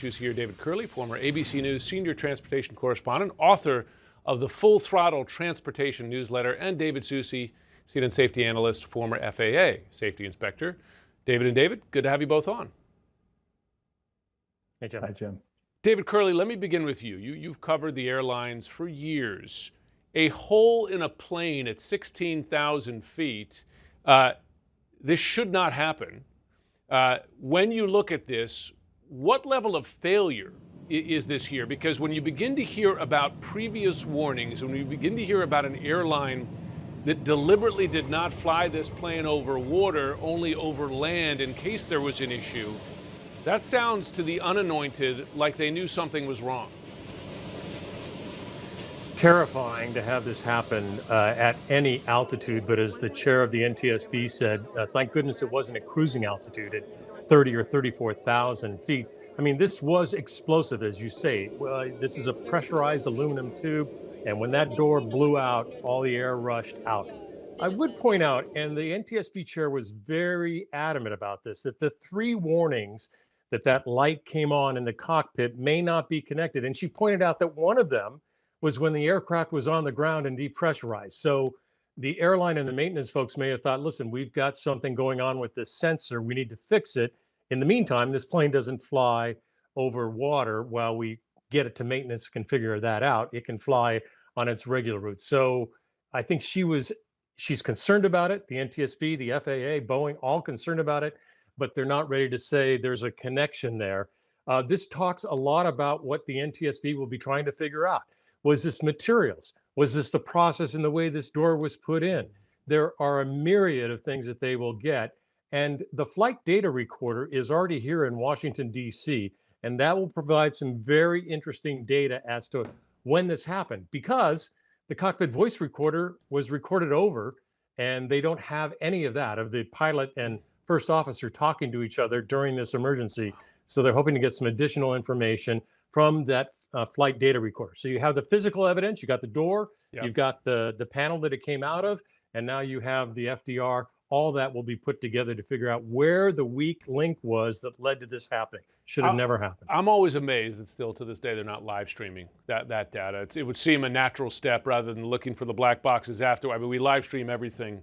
Issues here, David Curley, former ABC News senior transportation correspondent, author of the Full Throttle Transportation newsletter, and David Susi, seat and safety analyst, former FAA safety inspector. David and David, good to have you both on. Hey, Jim. Hi, Jim. David Curley, let me begin with you. You've covered the airlines for years. A hole in a plane at 16,000 feet, this should not happen. When you look at this, what level of failure is this here? Because when you begin to hear about previous warnings, when you begin to hear about an airline that deliberately did not fly this plane over water, only over land in case there was an issue, that sounds to the unanointed like they knew something was wrong. Terrifying to have this happen at any altitude, but as the chair of the NTSB said, thank goodness it wasn't at cruising altitude at 30 or 34,000 feet. I mean, this was explosive, as you say. This is a pressurized aluminum tube, and when that door blew out, all the air rushed out. I would point out, and the NTSB chair was very adamant about this, that the three warnings that light came on in the cockpit may not be connected. And she pointed out that one of them was when the aircraft was on the ground and depressurized. So the airline and the maintenance folks may have thought, listen, we've got something going on with this sensor. We need to fix it. In the meantime, this plane doesn't fly over water while we get it to maintenance, can figure that out. It can fly on its regular route. So I think she's concerned about it. The NTSB, the FAA, Boeing, all concerned about it, but they're not ready to say there's a connection there. This talks a lot about what the NTSB will be trying to figure out. Was this materials? Was this the process and the way this door was put in? There are a myriad of things that they will get. And the flight data recorder is already here in Washington, D.C., and that will provide some very interesting data as to when this happened, because the cockpit voice recorder was recorded over, and they don't have any of that, of the pilot and first officer talking to each other during this emergency. So they're hoping to get some additional information from that flight data recorder. So you have the physical evidence, you got the door, you've got the panel that it came out of, and now you have the FDR. All that will be put together to figure out where the weak link was that led to this happening. Should have never happened. I'm always amazed that still to this day they're not live streaming that data. It would seem a natural step rather than looking for the black boxes after. I mean, we live stream everything.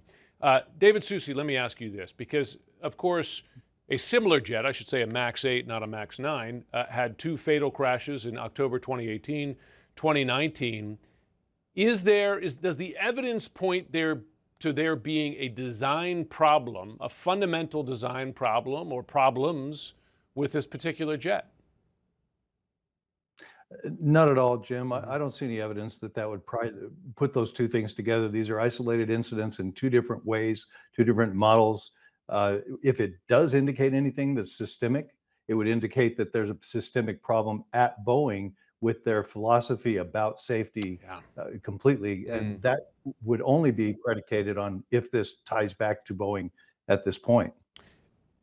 David Susi, let me ask you this, because of course a similar jet, I should say a MAX 8, not a MAX 9, had two fatal crashes in October 2018, 2019. Does the evidence point to there being a design problem, a fundamental design problem or problems with this particular jet? Not at all, Jim. I don't see any evidence that would put those two things together. These are isolated incidents in two different ways, two different models. If it does indicate anything that's systemic, it would indicate that there's a systemic problem at Boeing with their philosophy about safety completely. And that would only be predicated on if this ties back to Boeing at this point.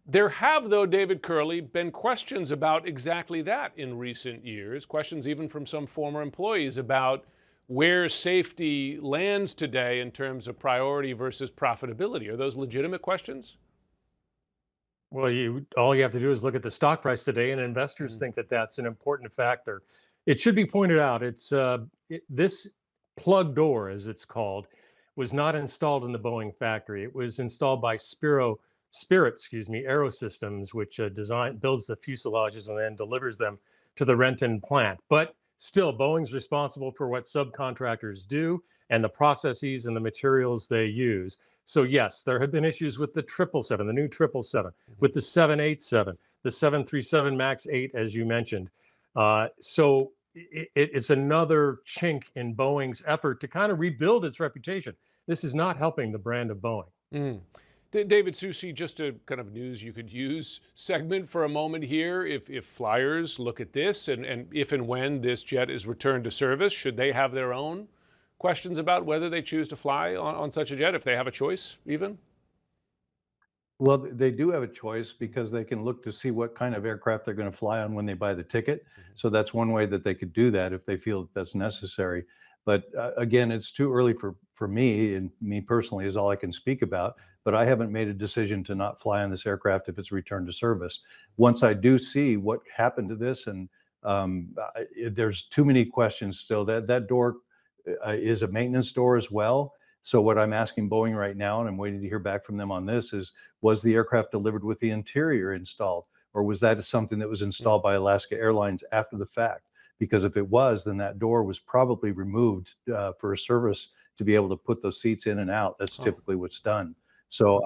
There have, though, David Curley, been questions about exactly that in recent years, questions even from some former employees about where safety lands today in terms of priority versus profitability. Are those legitimate questions? Well, all you have to do is look at the stock price today, and investors think that that's an important factor. It should be pointed out, this plug door, as it's called, was not installed in the Boeing factory. It was installed by Spirit Aerosystems, which builds the fuselages and then delivers them to the Renton plant. But still, Boeing's responsible for what subcontractors do and the processes and the materials they use. So yes, there have been issues with the 777, the new 777, with the 787, the 737 MAX 8, as you mentioned. So it's another chink in Boeing's effort to kind of rebuild its reputation. This is not helping the brand of Boeing. David Susi, just a kind of news you could use segment for a moment here. If flyers look at this and if and when this jet is returned to service, should they have their own questions about whether they choose to fly on such a jet, if they have a choice even? Well, they do have a choice because they can look to see what kind of aircraft they're going to fly on when they buy the ticket. So that's one way that they could do that if they feel that that's necessary. But again, it's too early for me, and me personally is all I can speak about, but I haven't made a decision to not fly on this aircraft if it's returned to service. Once I do see what happened to this, and there's too many questions still. That door is a maintenance door as well. So what I'm asking Boeing right now, and I'm waiting to hear back from them on this, is was the aircraft delivered with the interior installed, or was that something that was installed by Alaska Airlines after the fact? Because if it was, then that door was probably removed for a service to be able to put those seats in and out. That's Oh, typically what's done. So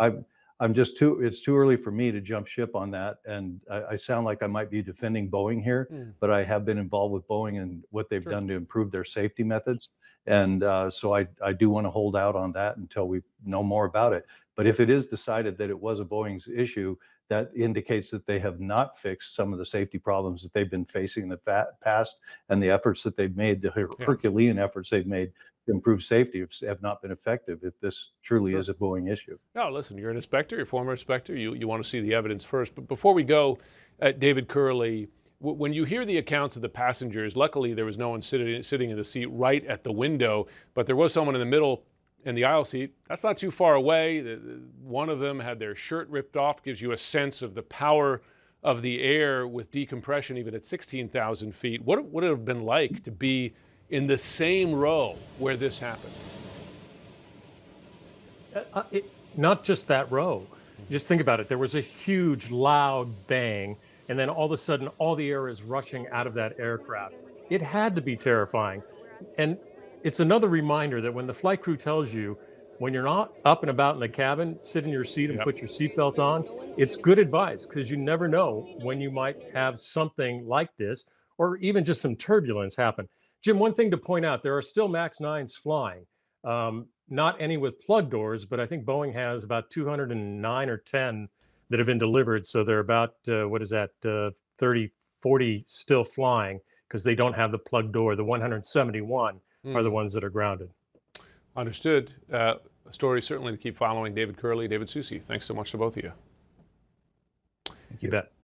I'm just too, it's too early for me to jump ship on that. And I sound like I might be defending Boeing here, but I have been involved with Boeing and what they've sure. done to improve their safety methods. And so I do want to hold out on that until we know more about it. But if it is decided that it was a Boeing's issue, that indicates that they have not fixed some of the safety problems that they've been facing in the past, and the efforts that they've made, the Yeah. Herculean efforts they've made to improve safety have not been effective if this truly Sure. is a Boeing issue. No, listen, you're an inspector, you're a former inspector, you want to see the evidence first. But before we go, David Curley, when you hear the accounts of the passengers, luckily there was no one sitting in the seat right at the window, but there was someone in the middle in the aisle seat. That's not too far away. One of them had their shirt ripped off, gives you a sense of the power of the air with decompression even at 16,000 feet. What would it have been like to be in the same row where this happened? Not just that row. Just think about it. There was a huge, loud bang, and then all of a sudden, all the air is rushing out of that aircraft. It had to be terrifying. And it's another reminder that when the flight crew tells you, when you're not up and about in the cabin, sit in your seat and Yep. put your seatbelt on, it's good advice because you never know when you might have something like this or even just some turbulence happen. Jim, one thing to point out, there are still MAX 9s flying. Not any with plug doors, but I think Boeing has about 209 or 10 that have been delivered. So they're about, 30, 40 still flying because they don't have the plug door. The 171 are the ones that are grounded. Understood. A story certainly to keep following. David Curley, David Susi, thanks so much to both of you. You bet.